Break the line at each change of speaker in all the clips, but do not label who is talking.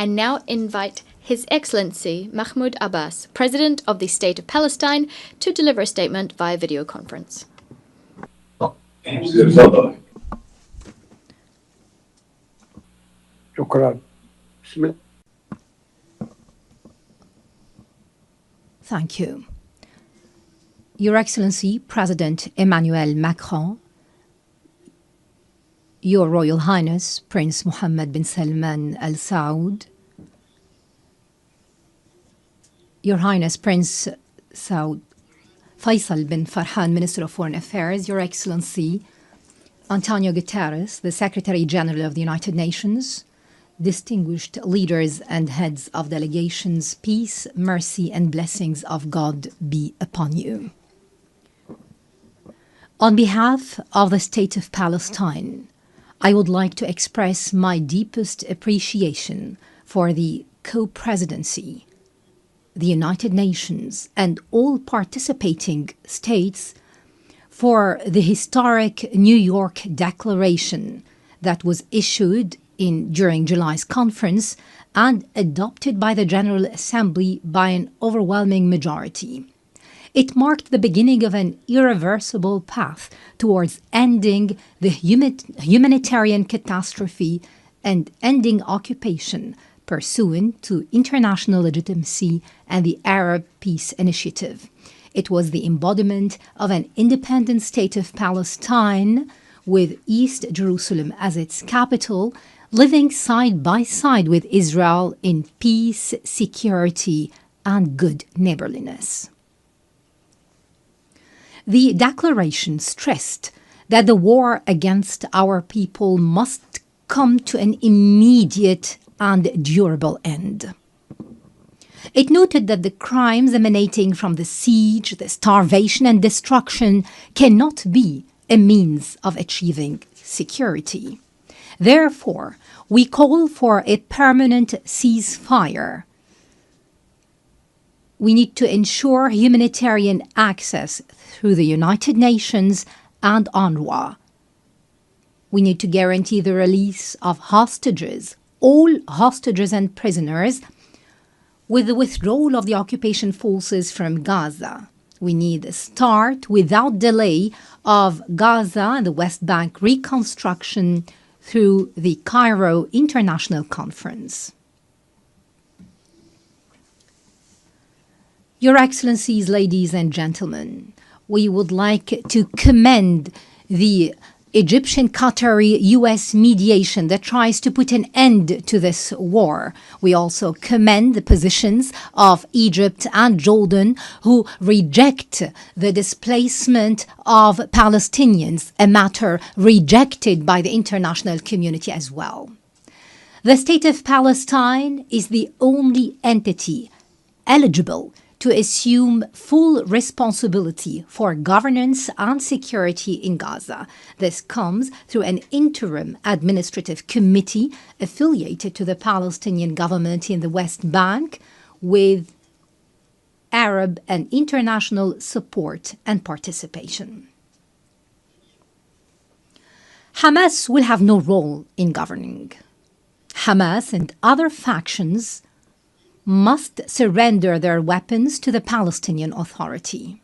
I now invite His Excellency Mahmoud Abbas, President of the State of Palestine, to deliver a statement via video conference.
Thank you. Your Excellency, President Emmanuel Macron, Your Royal Highness, Prince Mohammed bin Salman Al Saud, Your Highness Prince Saud Faisal bin Farhan, Minister of Foreign Affairs, Your Excellency, Antonio Guterres, the Secretary General of the United Nations, distinguished leaders and heads of delegations, peace, mercy, and blessings of God be upon you. On behalf of the State of Palestine, I would like to express my deepest appreciation for the co-presidency, the United Nations, and all participating states for the historic New York Declaration that was issued during July's conference and adopted by the General Assembly by an overwhelming majority. It marked the beginning of an irreversible path towards ending the humanitarian catastrophe and ending occupation pursuant to international legitimacy and the Arab Peace Initiative. It was the embodiment of an independent state of Palestine with East Jerusalem as its capital, living side by side with Israel in peace, security, and good neighborliness. The declaration stressed that the war against our people must come to an immediate and durable end. It noted that the crimes emanating from the siege, the starvation, and destruction cannot be a means of achieving security. Therefore, we call for a permanent ceasefire. We need to ensure humanitarian access through the United Nations and UNRWA. We need to guarantee the release of hostages, all hostages and prisoners, with the withdrawal of the occupation forces from Gaza. We need a start without delay of Gaza and the West Bank reconstruction through the Cairo International Conference. Your Excellencies, ladies and gentlemen, we would like to commend the Egyptian-Qatari-US mediation that tries to put an end to this war. We also commend the positions of Egypt and Jordan, who reject the displacement of Palestinians, a matter rejected by the international community as well. The State of Palestine is the only entity eligible to assume full responsibility for governance and security in Gaza. This comes through an interim administrative committee affiliated to the Palestinian government in the West Bank with Arab and international support and participation. Hamas will have no role in governing. Hamas and other factions must surrender their weapons to the Palestinian Authority.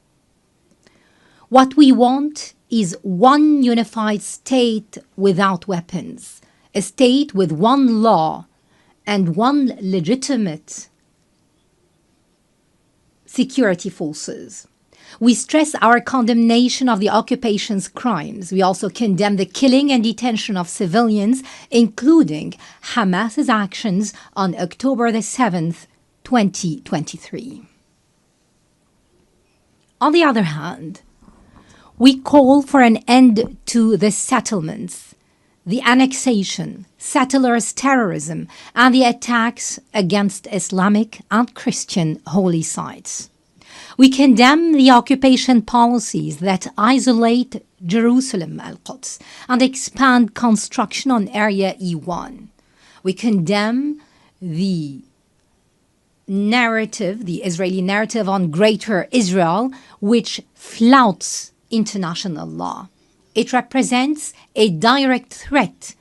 What we want is one unified state without weapons, a state with one law and one legitimate security forces. We stress our condemnation of the occupation's crimes. We also condemn the killing and detention of civilians, including Hamas's actions on October the 7th, 2023. On the other hand, we call for an end to the settlements, the annexation, settlers' terrorism, and the attacks against Islamic and Christian holy sites. We condemn the occupation policies that isolate Jerusalem, Al-Quds, and expand construction on Area E1. We condemn the Israeli narrative on Greater Israel, which flouts international law. It represents a direct threat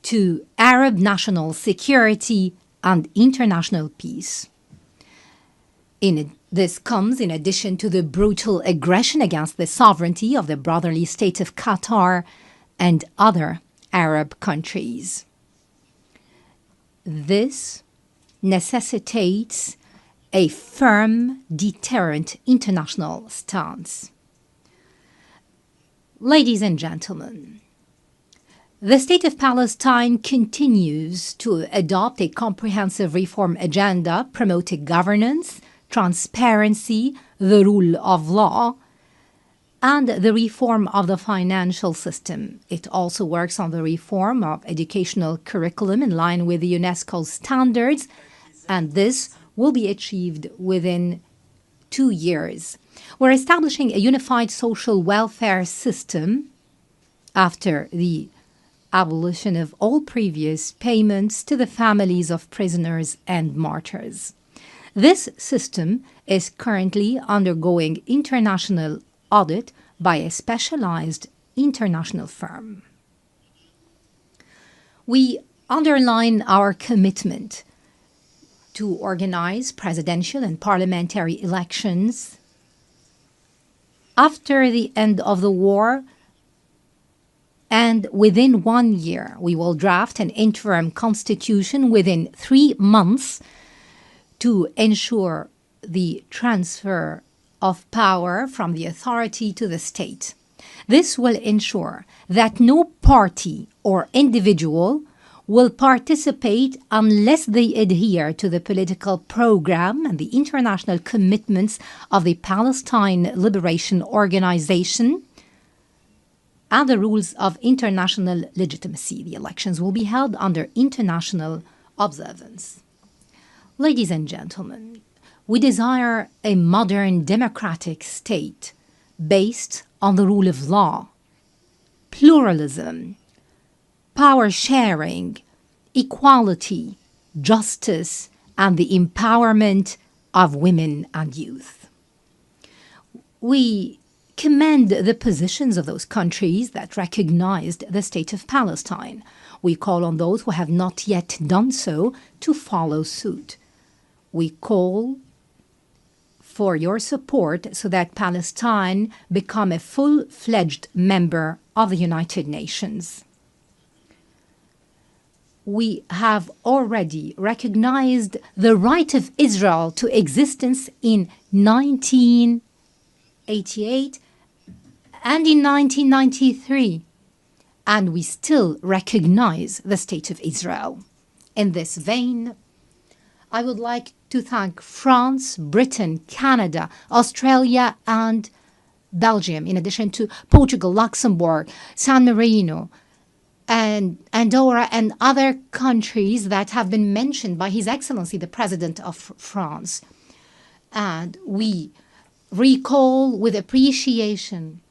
to Arab national security and international peace. This comes in addition to the brutal aggression against the sovereignty of the brotherly state of Qatar and other Arab countries. This necessitates a firm, deterrent international stance. Ladies and gentlemen, the State of Palestine continues to adopt a comprehensive reform agenda promoting governance, transparency, the rule of law, and the reform of the financial system. It also works on the reform of educational curriculum in line with the UNESCO standards, and this will be achieved within 2 years. We're establishing a unified social welfare system after the abolition of all previous payments to the families of prisoners and martyrs. This system is currently undergoing international audit by a specialized international firm. We underline our commitment to organize presidential and parliamentary elections after the end of the war, and within 1 year, we will draft an interim constitution within 3 months to ensure the transfer of power from the authority to the state. This will ensure that no party or individual will participate unless they adhere to the political program and the international commitments of the Palestine Liberation Organization and the rules of international legitimacy. The elections will be held under international observance. Ladies and gentlemen, we desire a modern democratic state based on the rule of law, pluralism, power sharing, equality, justice, and the empowerment of women and youth. We commend the positions of those countries that recognized the State of Palestine. We call on those who have not yet done so to follow suit. We call for your support so that Palestine become a full-fledged member of the United Nations. We have already recognized the right of Israel to existence in 1988 and in 1993, and we still recognize the State of Israel. In this vein, I would like to thank France, Britain, Canada, Australia, and Belgium, in addition to Portugal, Luxembourg, San Marino, and Andorra, and other countries that have been mentioned by His Excellency, the President of France. And we recall with appreciation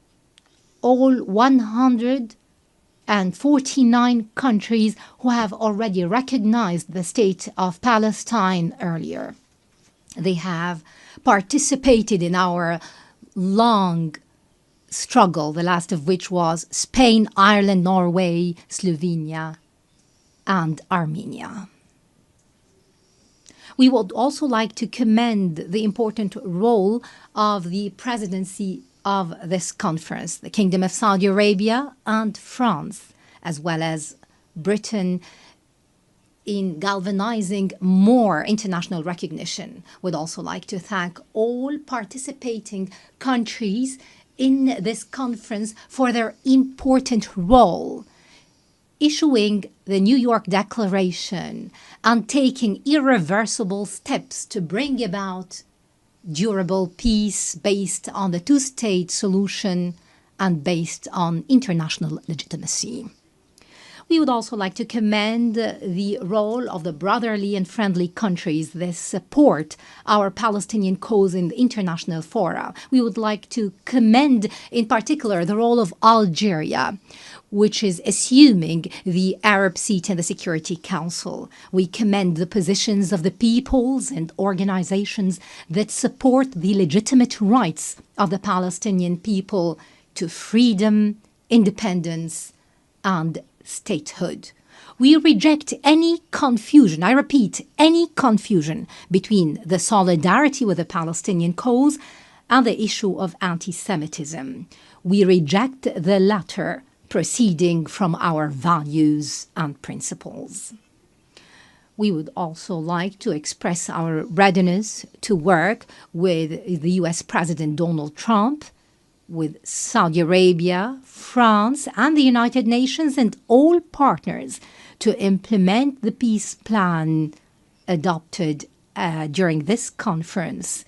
all 149 countries who have already recognized the State of Palestine earlier. They have participated in our long struggle, the last of which was Spain, Ireland, Norway, Slovenia, and Armenia. We would also like to commend the important role of the presidency of this conference, the Kingdom of Saudi Arabia and France, as well as Britain, in galvanizing more international recognition. We'd also like to thank all participating countries in this conference for their important role, issuing the New York Declaration and taking irreversible steps to bring about durable peace based on the two-state solution and based on international legitimacy. We would also like to commend the role of the brotherly and friendly countries that support our Palestinian cause in the international fora. We would like to commend in particular the role of Algeria, which is assuming the Arab seat in the Security Council. We commend the positions of the peoples and organizations that support the legitimate rights of the Palestinian people to freedom, independence, and statehood. We reject any confusion, I repeat, any confusion between the solidarity with the Palestinian cause and the issue of anti-Semitism. We reject the latter, proceeding from our values and principles. We would also like to express our readiness to work with the US President Donald Trump, with Saudi Arabia, France, and the United Nations and all partners to implement the peace plan adopted during this conference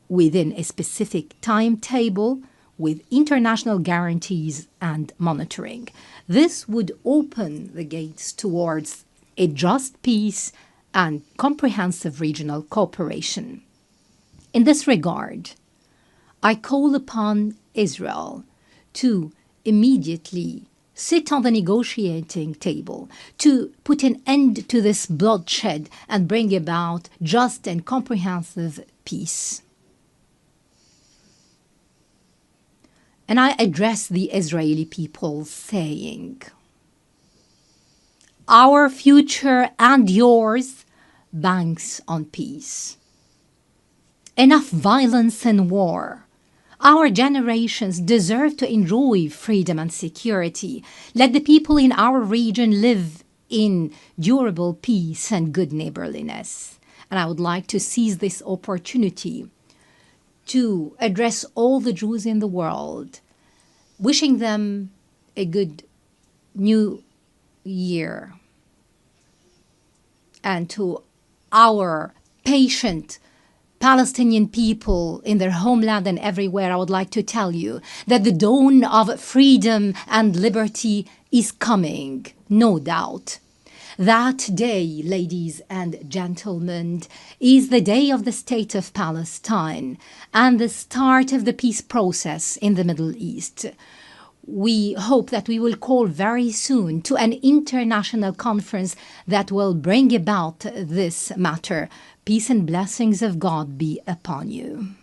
within a specific timetable with international guarantees and monitoring. This would open the gates towards a just peace and comprehensive regional cooperation. In this regard, I call upon Israel to immediately sit on the negotiating table, to put an end to this bloodshed and bring about just and comprehensive peace. And I address the Israeli people saying, our future and yours banks on peace. Enough violence and war. Our generations deserve to enjoy freedom and security. Let the people in our region live in durable peace and good neighborliness. And I would like to seize this opportunity to address all the Jews in the world, wishing them a good new year. And to our patient Palestinian people in their homeland and everywhere, I would like to tell you that the dawn of freedom and liberty is coming, no doubt. That day, ladies and gentlemen, is the day of the State of Palestine and the start of the peace process in the Middle East. We hope that we will call very soon to an international conference that will bring about this matter. Peace and blessings of God be upon you.